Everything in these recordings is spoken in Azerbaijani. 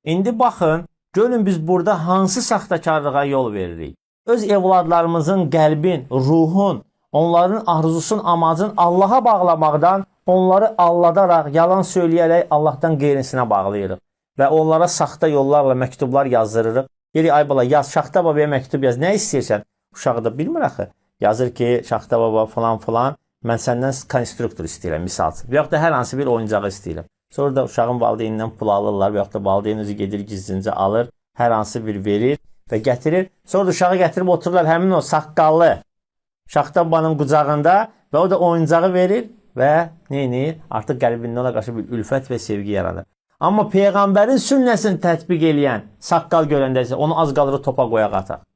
İndi baxın, görün biz burada hansı saxtakarlığa yol veririk. Öz evladlarımızın qəlbin, ruhun, onların arzusun, amacın Allaha bağlamaqdan, onları aldadaraq, yalan söyləyərək Allahdan qeyrisinə bağlayırıq. Və onlara saxta yollarla məktublar yazdırırıq. Deyir, ay bala, yaz, Şaxta babaya məktub yaz, nə istəyirsən? Uşağı da bilmir axı. Yazır ki, Şaxta baba falan falan, mən səndən konstruktor istəyirəm, misal üçün. Və yaxud da hər hansı bir oyuncağı istəyirəm. Sonra da uşağın valideynindən pul alırlar və yaxud da valideyn özü gedir gizlincə alır, hər hansı bir verir və gətirir. Sonra da uşağı gətirib otururlar həmin o saqqallı Şaxta babanın qucağında və o da oyuncağı verir və neynir? Artıq qəlbində ona qarşı bir ülfət və sevgi yaradır. Amma Peyğəmbərin sünnəsini tətbiq eləyən saqqal görəndə isə onu az qalır topa qoyaq ataq.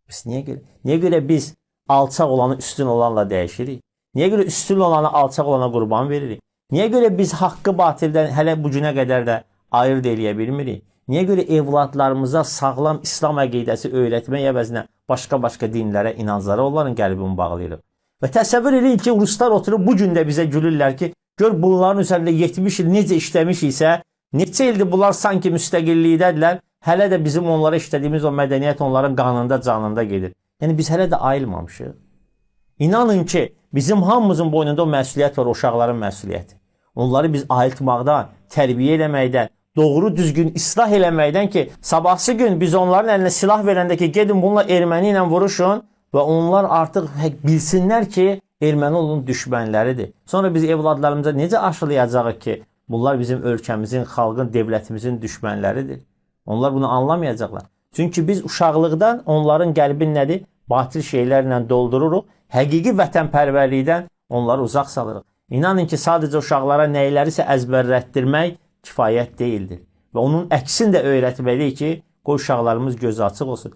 Biz niyə görə biz alçaq olanı üstün olanla dəyişirik? Niyə görə üstün olanı alçaq olana qurban veririk? Niyə görə biz haqqı batildən hələ bu günə qədər də ayırt eləyə bilmirik? Niyə görə evladlarımıza sağlam İslam əqidəsi öyrətmək əvəzinə başqa dinlərə, inanclara onların qəlbini bağlayırıq? Və təsəvvür edin ki, ruslar oturub bu gün də bizə gülürlər ki, gör bunların üzərində 70 il necə işləmiş isə, neçə ildir bunlar sanki müstəqillikdədirlər, hələ də bizim onlara işlədiyimiz o mədəniyyət onların qanında, canında gedir. Yəni biz hələ də ayılmamışıq. İnanın ki, bizim hamımızın boynunda o məsuliyyət var, o uşaqların məsuliyyəti. Onları biz ayıltmaqdan, tərbiyə eləməkdən, doğru düzgün islah eləməkdən ki, sabahsı gün biz onların əlinə silah verəndə ki, gedin bununla erməni ilə vuruşun və onlar artıq bilsinlər ki, erməni onun düşmənləridir. Sonra biz evladlarımıza necə aşılayacağıq ki, bunlar bizim ölkəmizin, xalqın, devlətimizin düşmənləridir. Onlar bunu anlamayacaqlar. Çünki biz uşaqlıqdan onların qəlbin nədir? Batil şeylərlə doldururuq, həqiqi vətənpərvərlikdən onları uzaq salırıq. İnanın ki, sadəcə uşaqlara nəylərisə əzbərlətdirmək kifayət deyildir. Və onun əksini də öyrətməliyik ki, qoy uşaqlarımız gözü açıq olsun.